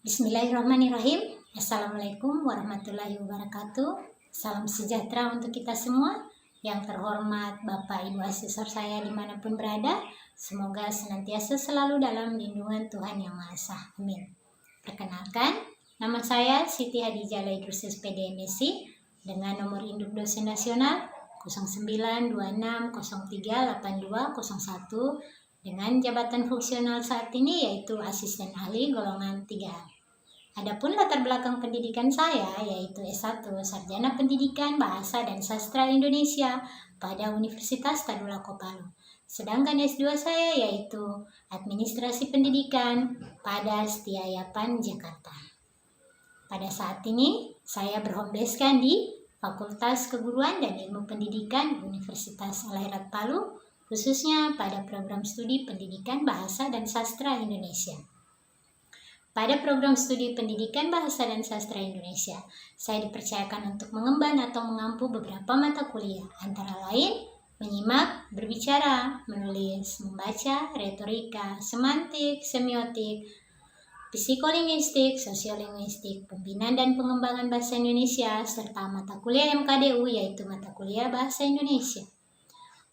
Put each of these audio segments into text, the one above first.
Bismillahirrahmanirrahim. Assalamualaikum warahmatullahi wabarakatuh. Salam sejahtera untuk kita semua. Yang terhormat Bapak Ibu Asesor saya dimanapun berada, semoga senantiasa selalu dalam lindungan Tuhan Yang Maha Esa. Amin. Perkenalkan, nama saya Siti Hadijah Laidrusis PDMSI dengan nomor induk dosen nasional 0926038201 dengan jabatan fungsional saat ini yaitu asisten ahli golongan 3A. Adapun latar belakang pendidikan saya yaitu S1 Sarjana Pendidikan Bahasa dan Sastra Indonesia pada Universitas Tadulako Palu. Sedangkan S2 saya yaitu Administrasi Pendidikan pada Setiayapan Jakarta. Pada saat ini saya berhomebase di Fakultas Keguruan dan Ilmu Pendidikan Universitas Al-Khairat Palu, khususnya pada program studi Pendidikan Bahasa dan Sastra Indonesia. Pada program studi Pendidikan Bahasa dan Sastra Indonesia, saya dipercayakan untuk mengemban atau mengampu beberapa mata kuliah, antara lain menyimak, berbicara, menulis, membaca, retorika, semantik, semiotik, psikolinguistik, sosiolinguistik, pembinaan dan pengembangan bahasa Indonesia, serta mata kuliah MKDU yaitu mata kuliah Bahasa Indonesia.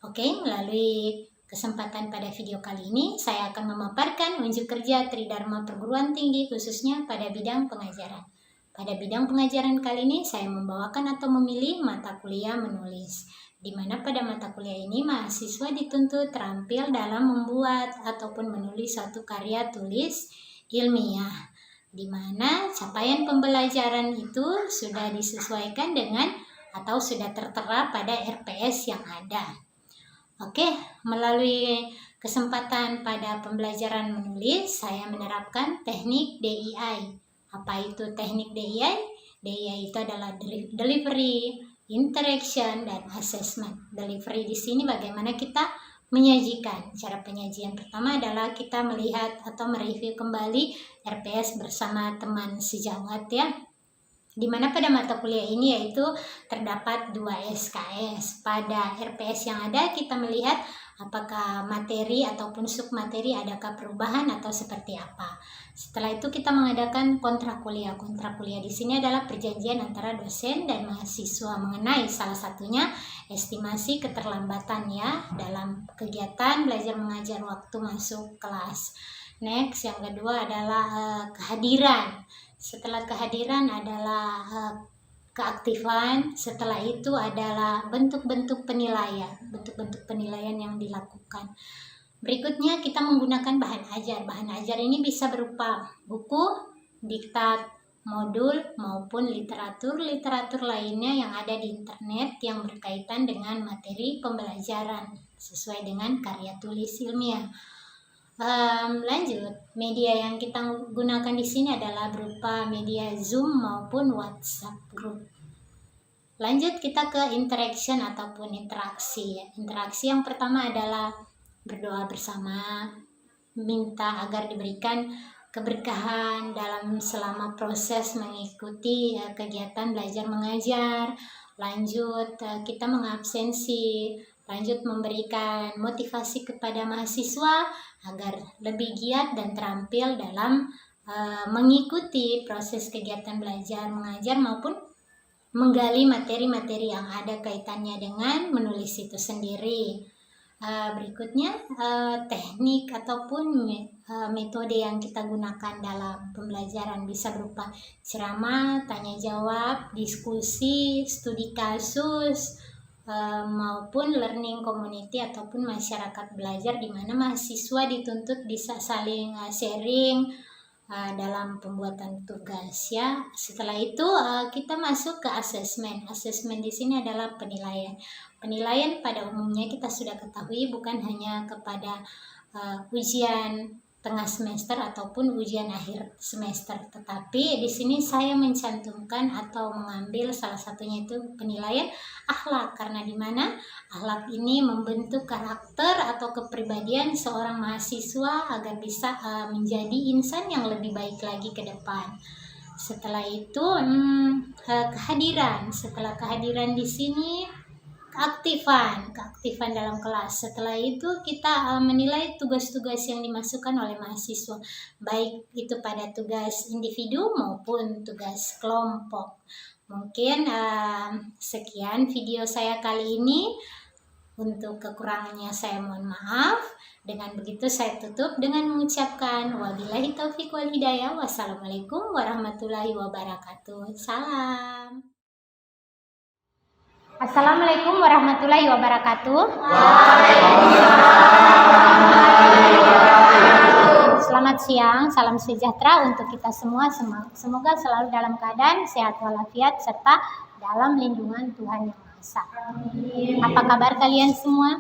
Oke, melalui kesempatan pada video kali ini, saya akan memaparkan unjuk kerja Tridharma Perguruan Tinggi khususnya pada bidang pengajaran. Pada bidang pengajaran kali ini, saya membawakan atau memilih mata kuliah menulis, di mana pada mata kuliah ini mahasiswa dituntut terampil dalam membuat ataupun menulis suatu karya tulis ilmiah, di mana capaian pembelajaran itu sudah disesuaikan dengan atau sudah tertera pada RPS yang ada. Oke, melalui kesempatan pada pembelajaran menulis, saya menerapkan teknik DII. Apa itu teknik DII? DII itu adalah delivery, interaction, dan assessment. Delivery di sini bagaimana kita menyajikan. Cara penyajian pertama adalah kita melihat atau mereview kembali RPS bersama teman sejawat ya. Di mana pada mata kuliah ini yaitu terdapat 2 SKS. Pada RPS yang ada kita melihat apakah materi ataupun submateri adakah perubahan atau seperti apa. Setelah itu kita mengadakan kontrak kuliah. Kontrak kuliah di sini adalah perjanjian antara dosen dan mahasiswa mengenai salah satunya estimasi keterlambatan ya dalam kegiatan belajar mengajar waktu masuk kelas. Next, yang kedua adalah kehadiran. Setelah kehadiran adalah keaktifan, setelah itu adalah bentuk-bentuk penilaian, yang dilakukan. Berikutnya kita menggunakan bahan ajar. Bahan ajar ini bisa berupa buku, diktat, modul, maupun literatur lainnya yang ada di internet yang berkaitan dengan materi pembelajaran sesuai dengan karya tulis ilmiah. Lanjut, media yang kita gunakan di sini adalah berupa media Zoom maupun WhatsApp group. Lanjut kita ke interaction ataupun interaksi. Interaksi yang pertama adalah berdoa bersama, minta agar diberikan keberkahan dalam selama proses mengikuti kegiatan belajar mengajar. Lanjut kita mengabsensi. Lanjut memberikan motivasi kepada mahasiswa agar lebih giat dan terampil dalam mengikuti proses kegiatan belajar mengajar maupun menggali materi-materi yang ada kaitannya dengan menulis itu sendiri. Berikutnya teknik ataupun metode yang kita gunakan dalam pembelajaran bisa berupa ceramah, tanya jawab, diskusi, studi kasus, maupun learning community ataupun masyarakat belajar di mana mahasiswa dituntut bisa saling sharing dalam pembuatan tugas ya. Setelah itu kita masuk ke asesmen. Asesmen di sini adalah penilaian. Penilaian pada umumnya kita sudah ketahui bukan hanya kepada ujian tengah semester ataupun ujian akhir semester, tetapi di sini saya mencantumkan atau mengambil salah satunya itu penilaian akhlak, karena di mana akhlak ini membentuk karakter atau kepribadian seorang mahasiswa agar bisa menjadi insan yang lebih baik lagi ke depan. Setelah itu kehadiran. Setelah kehadiran di sini keaktifan dalam kelas. Setelah itu kita menilai tugas-tugas yang dimasukkan oleh mahasiswa, baik itu pada tugas individu maupun tugas kelompok. Mungkin sekian video saya kali ini. Untuk kekurangannya saya mohon maaf. Dengan begitu saya tutup dengan mengucapkan wabillahi taufiq wal hidayah. Wassalamualaikum warahmatullahi wabarakatuh. Salam. Assalamualaikum warahmatullahi wabarakatuh. Selamat siang, salam sejahtera untuk kita semua. Semoga selalu dalam keadaan sehat walafiat serta dalam lindungan Tuhan Yang Maha Esa. Apa kabar kalian semua?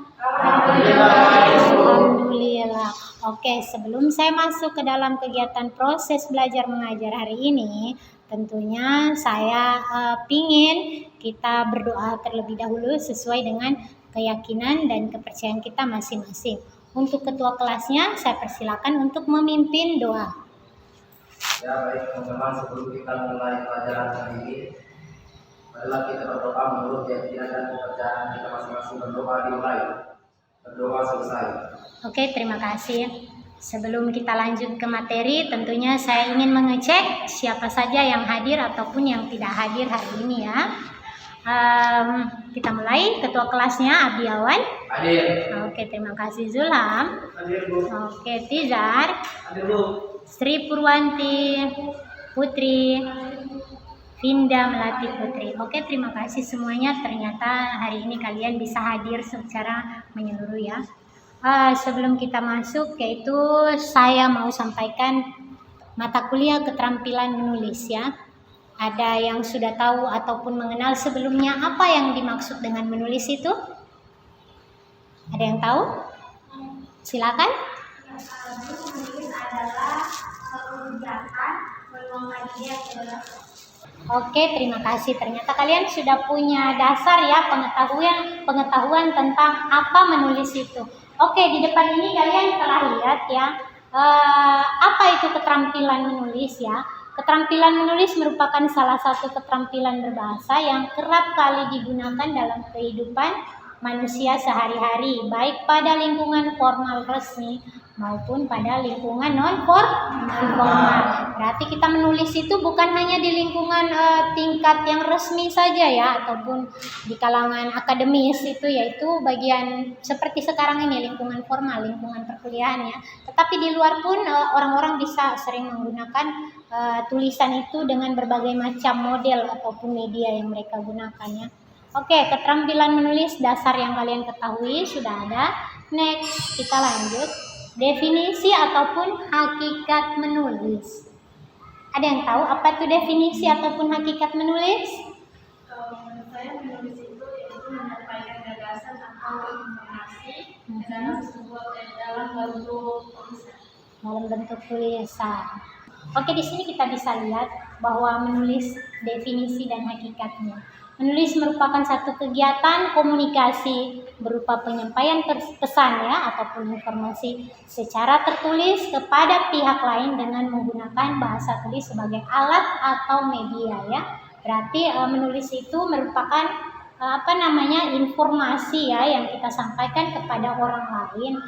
Alhamdulillah. Oke, sebelum saya masuk ke dalam kegiatan proses belajar mengajar hari ini, tentunya saya pingin kita berdoa terlebih dahulu sesuai dengan keyakinan dan kepercayaan kita masing-masing. Untuk ketua kelasnya, saya persilakan untuk memimpin doa. Ya baik teman-teman, sebelum kita mulai pelajaran hari ini, marilah kita berdoa menurut keyakinan dan kepercayaan kita masing-masing. Berdoa dimulai, berdoa selesai. Oke, terima kasih. Sebelum kita lanjut ke materi, tentunya saya ingin mengecek siapa saja yang hadir ataupun yang tidak hadir hari ini ya. Kita mulai. Ketua kelasnya Abiawan. Hadir. Oke, terima kasih. Zulham. Hadir, Bu. Oke, Tizar. Hadir, Bu. Sri Purwanti, Putri, Vinda Melati Putri. Oke, terima kasih semuanya. Ternyata hari ini kalian bisa hadir secara menyeluruh ya. Sebelum kita masuk, yaitu saya mau sampaikan mata kuliah keterampilan menulis ya. Ada yang sudah tahu ataupun mengenal sebelumnya apa yang dimaksud dengan menulis itu? Ada yang tahu? Silakan. Menulis adalah kegiatan meluangkan ide. Oke, terima kasih. Ternyata kalian sudah punya dasar ya, pengetahuan tentang apa menulis itu. Oke, di depan ini kalian telah lihat ya, apa itu keterampilan menulis ya. Keterampilan menulis merupakan salah satu keterampilan berbahasa yang kerap kali digunakan dalam kehidupan manusia sehari-hari, baik pada lingkungan formal resmi maupun pada lingkungan non formal. Berarti kita menulis itu bukan hanya di lingkungan tingkat yang resmi saja ya, ataupun di kalangan akademis itu, yaitu bagian seperti sekarang ini lingkungan formal, lingkungan perkuliahan ya. Tetapi di luar pun orang-orang bisa sering menggunakan tulisan itu dengan berbagai macam model ataupun media yang mereka gunakan ya. Oke, keterampilan menulis dasar yang kalian ketahui sudah ada. Next, kita lanjut. Definisi ataupun hakikat menulis. Ada yang tahu apa itu definisi ataupun hakikat menulis? Menurut saya menulis itu yaitu menyampaikan gagasan atau informasi dalam bentuk tulisan. Dalam bentuk tulisan. Oke, di sini kita bisa lihat bahwa menulis definisi dan hakikatnya. Menulis merupakan satu kegiatan komunikasi berupa penyampaian pesan ya ataupun informasi secara tertulis kepada pihak lain dengan menggunakan bahasa tulis sebagai alat atau media ya. Berarti menulis itu merupakan informasi ya yang kita sampaikan kepada orang lain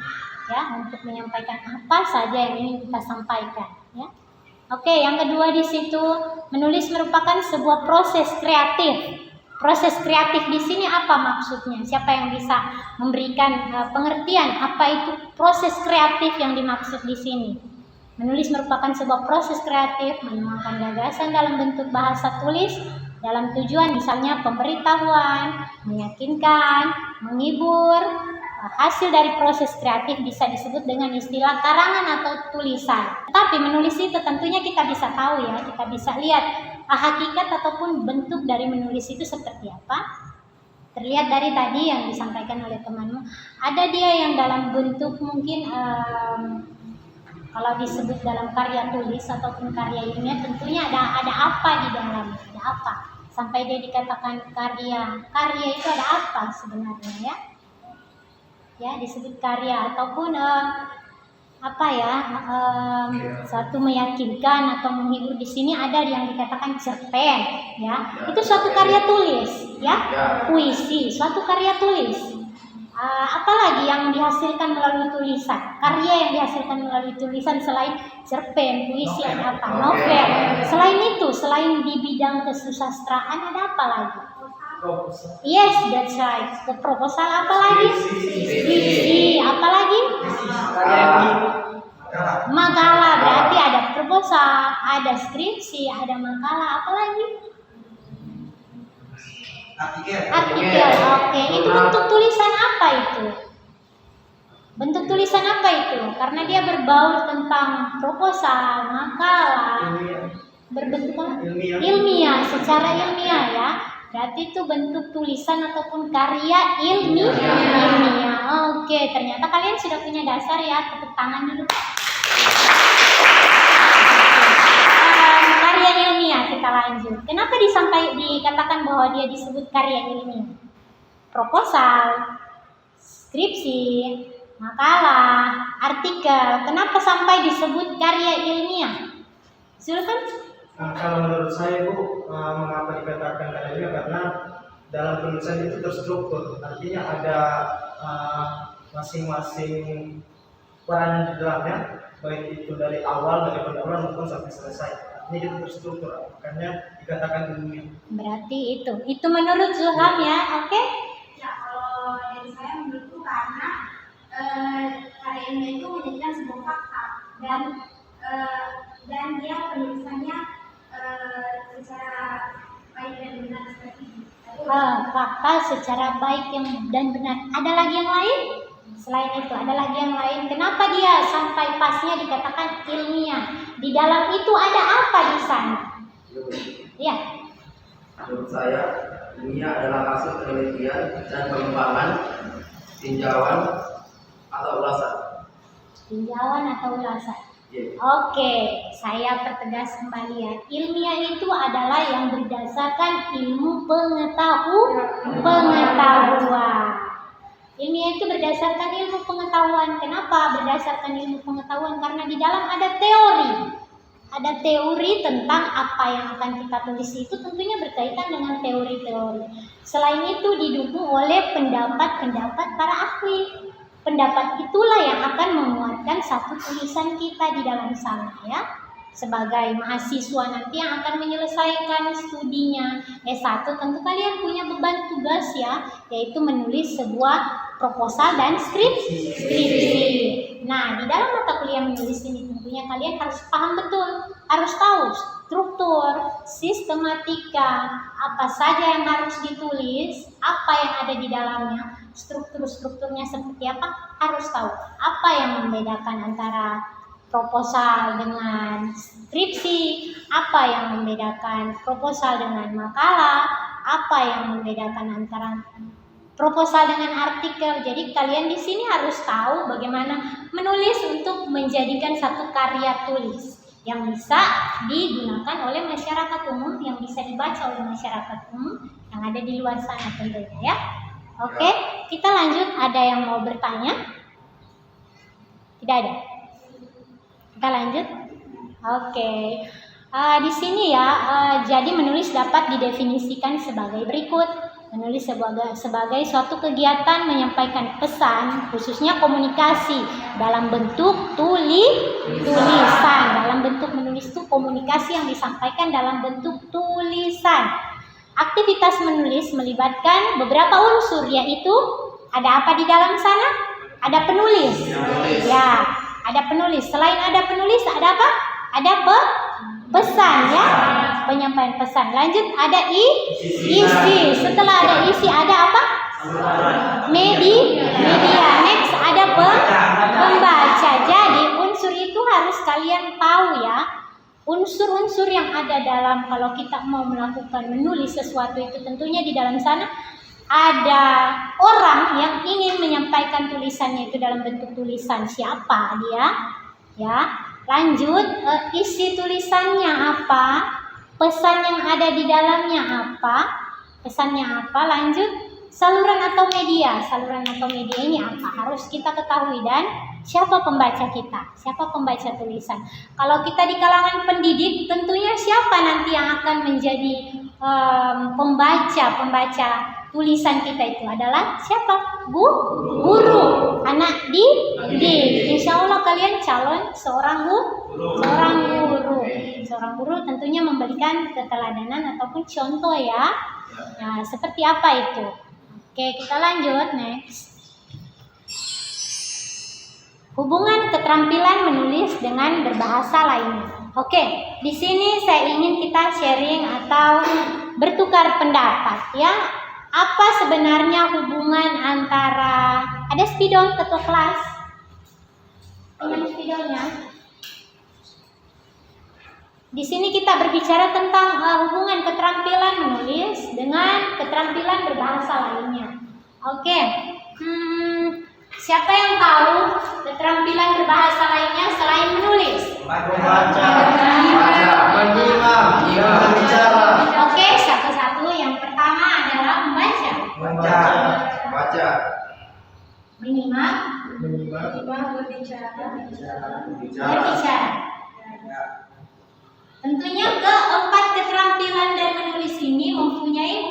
ya, untuk menyampaikan apa saja yang ingin kita sampaikan ya. Oke, yang kedua di situ menulis merupakan sebuah proses kreatif. Proses kreatif di sini apa maksudnya? Siapa yang bisa memberikan pengertian apa itu proses kreatif yang dimaksud di sini? Menulis merupakan sebuah proses kreatif menuangkan gagasan dalam bentuk bahasa tulis dalam tujuan misalnya pemberitahuan, meyakinkan, menghibur. Hasil dari proses kreatif bisa disebut dengan istilah karangan atau tulisan. Tetapi menulis itu tentunya kita bisa tahu ya, kita bisa lihat hakikat ataupun bentuk dari menulis itu seperti apa. Terlihat dari tadi yang disampaikan oleh temanmu, ada dia yang dalam bentuk mungkin kalau disebut dalam karya tulis ataupun karya ilmiah tentunya ada apa di dalam, ada apa sampai dia dikatakan karya itu ada apa sebenarnya ya disebut karya ataupun apa ya, suatu meyakinkan atau menghibur. Di sini ada yang dikatakan cerpen, ya, itu suatu karya tulis, ya, puisi, suatu karya tulis. Apalagi yang dihasilkan melalui tulisan, karya yang dihasilkan melalui tulisan selain cerpen, puisi, ada apa? Novel. Selain itu, selain di bidang kesusastraan, ada apa lagi? Yes, that's right. The proposal apa lagi? Skripsi. Apa lagi? Makalah. Berarti ada proposal, ada skripsi, ada makalah. Apa lagi? Artikel. Oke. Itu bentuk tulisan apa itu? Bentuk tulisan apa itu? Karena dia berbaur tentang proposal, makalah, berbentuk ilmiah, secara ilmiah, ya. Berarti itu bentuk tulisan ataupun karya ilmiah. Oke, ternyata kalian sudah punya dasar, ya. Tepuk tangan dulu. Karya ilmiah, kita lanjut. Kenapa dikatakan bahwa dia disebut karya ilmiah? Proposal, skripsi, makalah, artikel. Kenapa sampai disebut karya ilmiah? Silakan. Kalau menurut saya, Bu, mengapa dikatakan karya ilmiah? Karena dalam penulisan itu terstruktur, artinya ada masing-masing peran di dalamnya, baik itu dari awal, dari pergaulan maupun sampai selesai. Ini itu terstruktur, makanya dikatakan ilmiah. Berarti itu menurut Zulham, ya, oke? Ya, kalau dari saya menurutku karena karya ilmiah itu menjadikan sebuah fakta dan dia penulisannya secara baik dan benar seperti itu. Fakta secara baik dan benar. Ada lagi yang lain? Selain itu, ada lagi yang lain. Kenapa dia sampai pasnya dikatakan ilmiah? Di dalam itu ada apa di sana? Ya. Menurut saya, ilmiah adalah hasil penelitian dan pengembangan, tinjauan atau ulasan. Tinjauan atau ulasan. Yeah. Oke, saya pertegas kembali, ya. Ilmiah itu adalah yang berdasarkan ilmu pengetahuan. Ilmiah itu berdasarkan ilmu pengetahuan. Kenapa berdasarkan ilmu pengetahuan? Karena di dalam ada teori. Ada teori tentang apa yang akan kita tulis, itu tentunya berkaitan dengan teori-teori. Selain itu didukung oleh pendapat-pendapat para ahli. Pendapat itulah yang akan menguatkan satu tulisan kita di dalam sana, ya. Sebagai mahasiswa nanti yang akan menyelesaikan studinya S1, tentu kalian punya beban tugas, ya, yaitu menulis sebuah proposal dan skripsi. Nah, di dalam mata kuliah menulis ini tentunya kalian harus paham betul, harus tahu struktur, sistematika, apa saja yang harus ditulis, apa yang ada di dalamnya, strukturnya seperti apa, harus tahu. Apa yang membedakan antara proposal dengan skripsi, apa yang membedakan proposal dengan makalah, apa yang membedakan antara proposal dengan artikel. Jadi kalian di sini harus tahu bagaimana menulis untuk menjadikan satu karya tulis yang bisa digunakan oleh masyarakat umum, yang bisa dibaca oleh masyarakat umum yang ada di luar sana tentunya, ya. Oke, kita lanjut. Ada yang mau bertanya? Tidak ada. Kita lanjut. Oke. Di sini, ya, jadi menulis dapat didefinisikan sebagai berikut. Menulis sebagai suatu kegiatan menyampaikan pesan, khususnya komunikasi dalam bentuk tulisan. Dalam bentuk menulis itu komunikasi yang disampaikan dalam bentuk tulisan. Aktivitas menulis melibatkan beberapa unsur, yaitu ada apa di dalam sana? Ada penulis. Ya, ada penulis. Selain ada penulis, ada apa? Ada pesan, ya, penyampaian pesan. Lanjut, ada isi. Setelah ada isi, ada apa? Media. Next, ada pembaca. Jadi unsur itu harus kalian tahu, ya. Unsur-unsur yang ada dalam, kalau kita mau melakukan menulis sesuatu itu tentunya di dalam sana ada orang yang ingin menyampaikan tulisannya itu dalam bentuk tulisan. Siapa dia? Ya. Lanjut, isi tulisannya apa? Pesan yang ada di dalamnya apa? Pesannya apa? Lanjut, saluran atau media. Saluran atau media ini apa? Harus kita ketahui dan Siapa pembaca kita? Siapa pembaca tulisan? Kalau kita di kalangan pendidik, tentunya siapa nanti yang akan menjadi pembaca tulisan kita itu adalah siapa? Guru, anak didik. Insya Allah kalian calon seorang guru. Seorang guru tentunya memberikan keteladanan ataupun contoh ya. Nah, seperti apa itu? Oke, kita lanjut next. Hubungan keterampilan menulis dengan berbahasa lainnya. Oke, di sini saya ingin kita sharing atau bertukar pendapat ya. Apa sebenarnya hubungan antara, ada spidol ketua kelas? Dengan spidolnya. Di sini kita berbicara tentang hubungan keterampilan menulis dengan keterampilan berbahasa lainnya. Oke. Siapa yang tahu keterampilan berbahasa lainnya selain menulis? Membaca, menyimak, berbicara. Oke, satu-satu. Yang pertama adalah membaca. Baca. Menyimak. Berbicara. Tentunya keempat keterampilan dan menulis ini mempunyai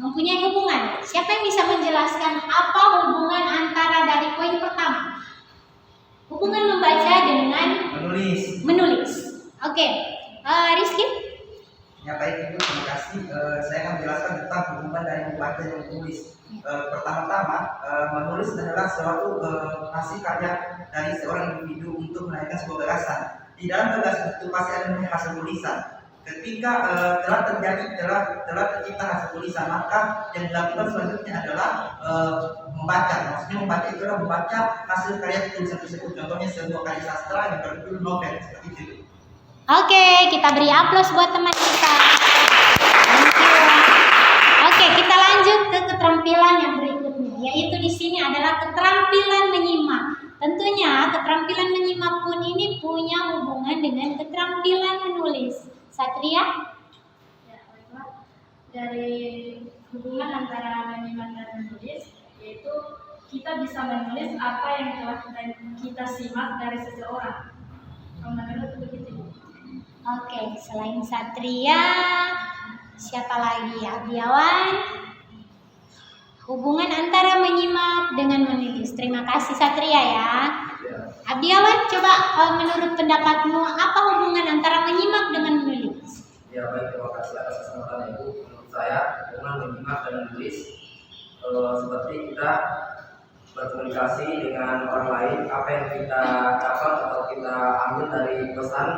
mempunyai hubungan. Siapa yang bisa menjelaskan apa hubungan antara dari poin pertama? Hubungan membaca dengan menulis. Oke, Rizky? Ya baik Ibu, terima kasih. Saya akan menjelaskan tentang hubungan dari membaca dan menulis. Pertama-tama, menulis adalah suatu hasil karya dari seorang individu untuk melahirkan sebuah gagasan. Di dalam gagasan itu pasti ada hasil tulisan. Ketika telah tercipta hasil tulisan, maka yang dilakukan selanjutnya adalah membaca. Maksudnya membaca itu adalah membaca hasil karya tulisan tersebut. Contohnya sebuah karya sastra yang berjudul novel seperti itu. Oke, kita beri aplaus buat teman kita. Thank you. Oke, kita lanjut ke keterampilan yang berikutnya, yaitu di sini adalah keterampilan menyimak. Tentunya keterampilan menyimak pun ini punya hubungan dengan keterampilan menulis. Satria? Ya, baiklah. Dari hubungan antara menyimak dan menulis, yaitu kita bisa menulis apa yang telah kita simak dari seseorang. Menurut begitu. Oke, selain Satria, siapa lagi? Abdiawan? Hubungan antara menyimak dengan menulis. Terima kasih Satria ya. Abdiawan, coba menurut pendapatmu apa hubungan antara menyimak dengan menulis? Ya baik, terima kasih atas kesempatan Ibu. Menurut saya hubungan menyimak dan menulis seperti kita berkomunikasi dengan orang lain, apa yang kita dapat atau kita ambil dari pesan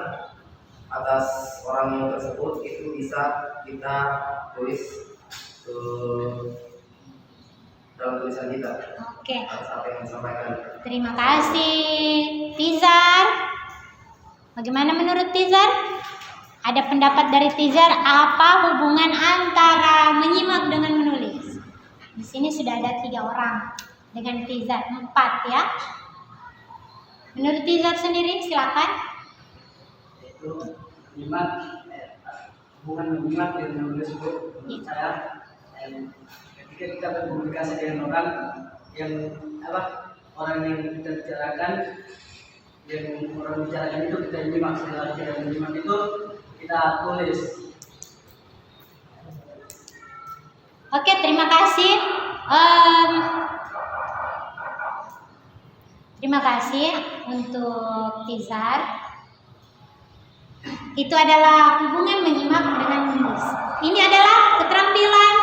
atas orang tersebut itu bisa kita tulis dalam tulisan kita. Oke. Atas apa yang disampaikan. Terima kasih. Tizar, bagaimana menurut Tizar? Ada pendapat dari Tizar apa hubungan antara menyimak dengan menulis? Di sini sudah ada 3 orang dengan Tizar, 4 ya. Menurut Tizar sendiri silakan. Itu hubungan menyimak dan menulis itu menurut saya ketika kita berkomunikasi dengan orang yang orang yang kita bicarakan, yang orang bicarakan itu kita nyimak, setelah kita menyimak itu kita tulis. Oke, terima kasih. Terima kasih untuk Tizar. Itu adalah hubungan menyimak dengan menulis. Ini adalah keterampilan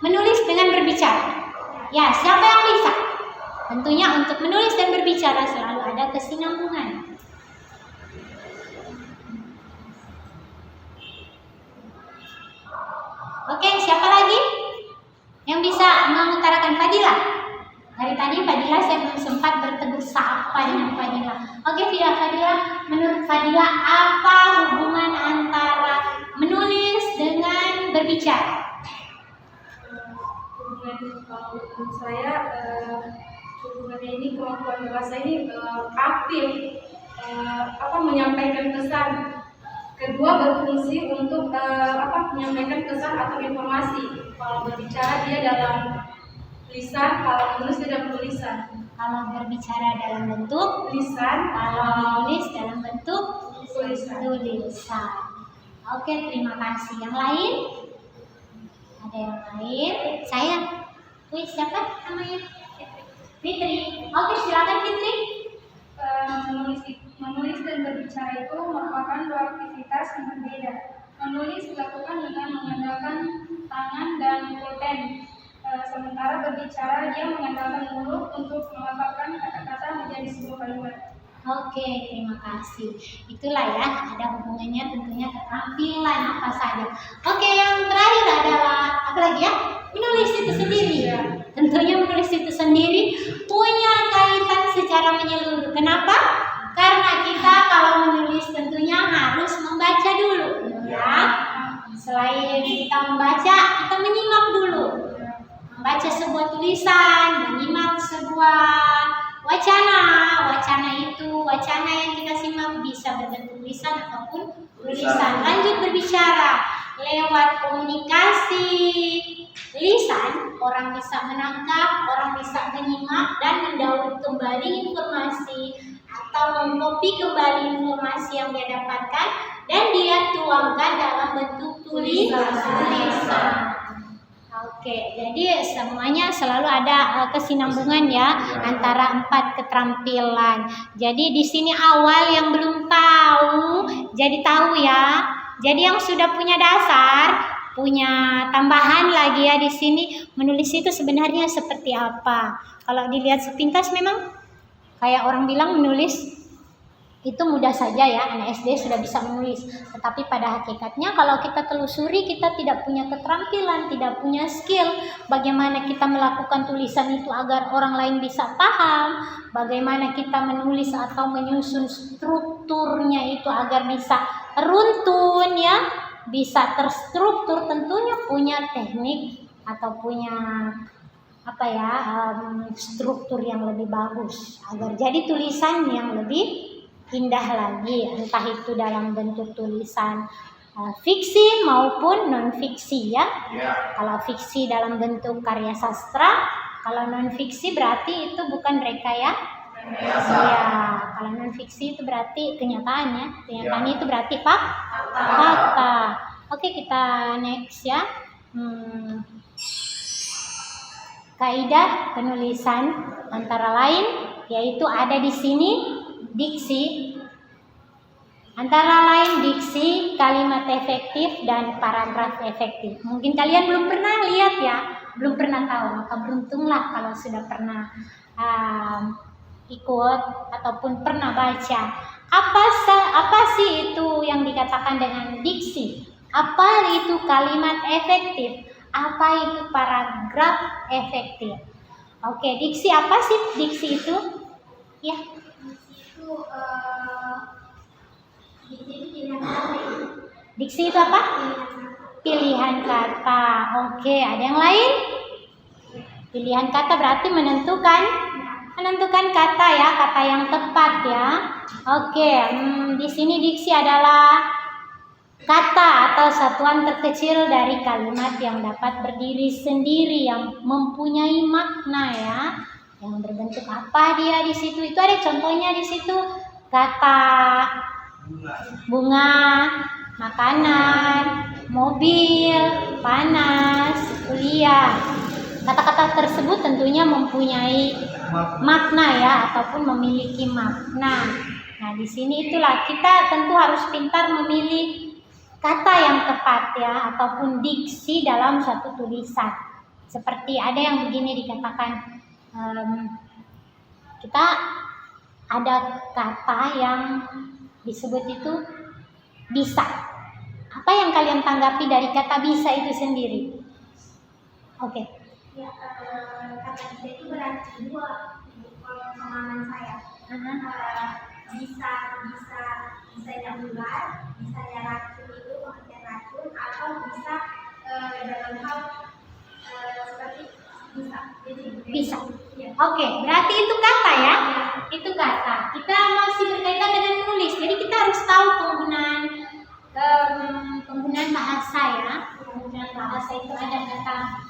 menulis dengan berbicara. Ya, siapa yang bisa? Tentunya untuk menulis dan berbicara selalu ada kesinambungan. Oke, siapa lagi yang bisa mengutarakan? Fadila? Dari tadi Fadila saya belum sempat bertegur sapa dengan Fadila. Oke, Fadila, menurut Fadila apa hubungan antara menulis dengan berbicara? Kalau menurut saya hubungannya ini, kemampuan bahasa ini aktif menyampaikan pesan. Kedua berfungsi untuk menyampaikan pesan atau informasi. Kalau berbicara dia dalam lisan, kalau menulis tidak perlu lisan. Kalau berbicara dalam bentuk Lisan, kalau menulis dalam bentuk tulisan. tulisan. Oke, terima kasih. Yang lain? Ada yang lain? Saya. Wih, siapa namanya? Fitri. Oke, silakan Fitri. Menulis dan berbicara itu merupakan dua aktivitas yang berbeda. Menulis dilakukan dengan mengandalkan tangan dan pulpen. Sementara berbicara dia mengandalkan mulut untuk mengungkapkan kata-kata menjadi sebuah kalimat. Oke, terima kasih. Itulah ya, ada hubungannya tentunya keterampilan apa saja. Oke, yang terakhir adalah apa lagi ya? Menulis itu sendiri. Tentunya menulis itu sendiri punya kaitan secara menyeluruh. Kenapa? Karena kita kalau menulis tentunya harus membaca dulu, ya. Selain kita membaca, kita menyimak dulu. Membaca sebuah tulisan, menyimak sebuah wacana. Wacana yang kita simak bisa berbentuk tulisan ataupun tulisan. Lanjut berbicara lewat komunikasi lisan, orang bisa menangkap, orang bisa menyimak dan mendaur kembali informasi atau mengcopy kembali informasi yang dia dapatkan dan dia tuangkan dalam bentuk tulisan. Oke, jadi semuanya selalu ada kesinambungan ya antara 4 keterampilan. Jadi di sini awal yang belum tahu jadi tahu ya. Jadi yang sudah punya dasar, punya tambahan lagi ya di sini menulis itu sebenarnya seperti apa. Kalau dilihat sepintas memang kayak orang bilang menulis itu mudah saja ya, anak SD sudah bisa menulis. Tetapi pada hakikatnya kalau kita telusuri kita tidak punya keterampilan, tidak punya skill. Bagaimana kita melakukan tulisan itu agar orang lain bisa paham, bagaimana kita menulis atau menyusun strukturnya itu agar bisa runtun ya, bisa terstruktur, tentunya punya teknik atau punya struktur yang lebih bagus agar jadi tulisan yang lebih indah lagi, entah itu dalam bentuk tulisan fiksi maupun non fiksi ya. Kalau fiksi dalam bentuk karya sastra, kalau non fiksi berarti itu bukan rekayasa. Ya, kalau non fiksi itu berarti kenyataan ya. Kenyataan itu berarti fakta. Oke, kita next ya. Kaidah penulisan antara lain yaitu ada di sini diksi, antara lain diksi, kalimat efektif dan paragraf efektif. Mungkin kalian belum pernah lihat ya, belum pernah tahu, maka beruntunglah kalau sudah pernah ikut ataupun pernah baca. Apa sih itu yang dikatakan dengan diksi? Apa itu kalimat efektif? Apa itu paragraf efektif? Oke, diksi apa sih diksi itu? Ya. Diksi itu apa? Pilihan kata. Oke, ada yang lain? Pilihan kata berarti menentukan kata ya, kata yang tepat ya. Oke, di sini diksi adalah kata atau satuan terkecil dari kalimat yang dapat berdiri sendiri, yang mempunyai makna ya, yang berbentuk apa dia di situ. Itu ada contohnya di situ, kata bunga, makanan, mobil, panas, kuliah. Kata-kata tersebut tentunya mempunyai makna ya, ataupun memiliki makna. Nah, di sini itulah kita tentu harus pintar memilih kata yang tepat ya, ataupun diksi dalam suatu tulisan. Seperti ada yang begini dikatakan, kita ada kata yang disebut itu bisa. Apa yang kalian tanggapi dari kata bisa itu sendiri? Oke. Ya, kata bisa itu berarti dua. Kalau pemahaman saya, bisanya ular, bisanya racun itu pengertian racun, atau bisa dalam hal seperti bisa. Oke, berarti itu kata ya. Itu kata. Kita masih berkaitan dengan menulis. Jadi kita harus tahu penggunaan bahasa ya. Penggunaan bahasa itu ada kata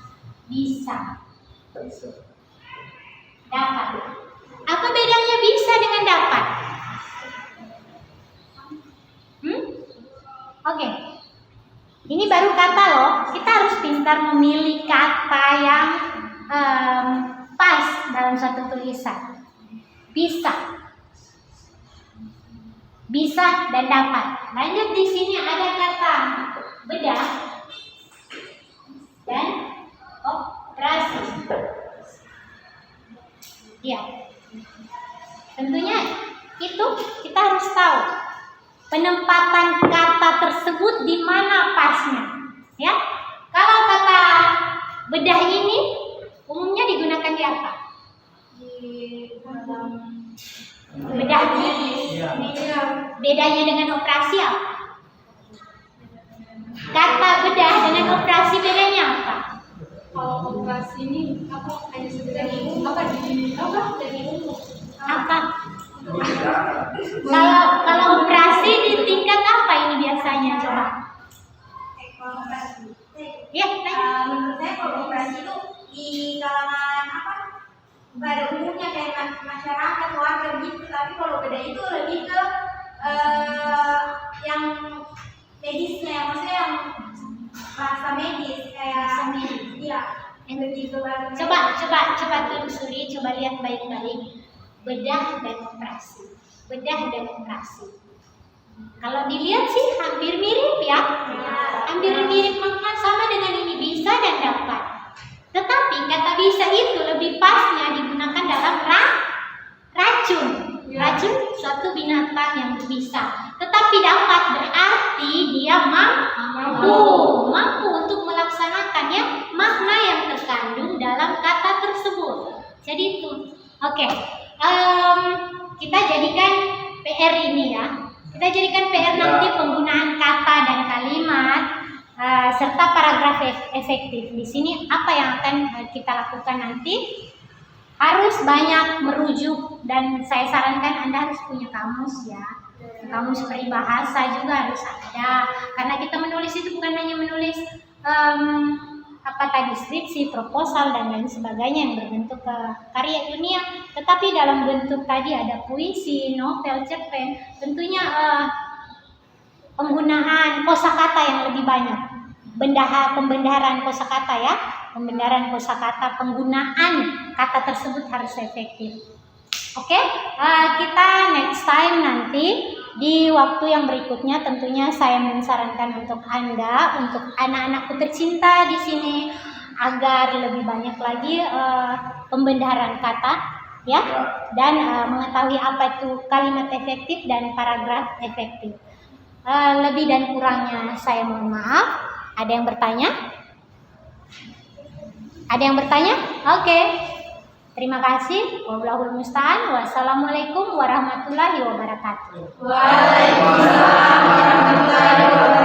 bisa. Dapat. Apa bedanya bisa dengan dapat? Oke. Ini baru kata loh. Kita harus pintar memilih kata yang pas dalam suatu tulisan. Bisa dan dapat. Lanjut, di sini ada kata bedah dan operasi. Ya, tentunya itu kita harus tahu penempatan kata tersebut di mana pasnya. Ya, kalau kata bedah ini umumnya digunakan di apa? Di dalam Bedah medis. Bedanya dengan operasi apa? Kata bedah dengan operasi bedanya apa? kalau operasi ini apa hanya sekedar dari umum? Apa? Kalau operasi di tingkat apa ini biasanya, coba? Kalau operasi, Ya, menurut saya kalau operasi itu di kalangan apa? Pada umumnya kayak masyarakat, warga gitu. Tapi kalau beda itu lebih ke yang medisnya, maksudnya yang bahasa medis kayak iya, yang lebih ke bahasa medis. Coba telusuri, coba lihat baik-baik. Bedah dan operasi. Kalau dilihat sih hampir mirip ya. Hampir mirip makna, sama dengan ini bisa dan dapat. Tetapi kata bisa itu lebih pasnya digunakan dalam racun. Racun suatu binatang yang berbisa. Tetapi dapat berarti dia mampu untuk melaksanakannya makna yang terkandung dalam kata tersebut. Jadi itu. Oke. Kita jadikan PR ini ya. Kita jadikan PR nanti penggunaan kata dan kalimat serta paragraf efektif. Di sini apa yang akan kita lakukan nanti? Harus banyak merujuk, dan saya sarankan Anda harus punya kamus ya. Kamus peribahasa juga harus ada. Karena kita menulis itu bukan hanya menulis skripsi, proposal dan lain sebagainya yang berbentuk karya ilmiah, tetapi dalam bentuk tadi ada puisi, novel, cerpen, tentunya penggunaan kosakata yang lebih banyak. Pembendaharaan kosakata ya, pembendaharaan kosakata, penggunaan kata tersebut harus efektif. Oke, kita next time nanti di waktu yang berikutnya tentunya saya mensarankan untuk Anda, untuk anak-anakku tercinta di sini agar lebih banyak lagi pembendaharaan kata ya, dan mengetahui apa itu kalimat efektif dan paragraf efektif. Lebih dan kurangnya saya mohon maaf. Ada yang bertanya? Oke. Terima kasih. Wallahul musta'an. Wassalamualaikum warahmatullahi wabarakatuh. Waalaikumsalam warahmatullahi wabarakatuh.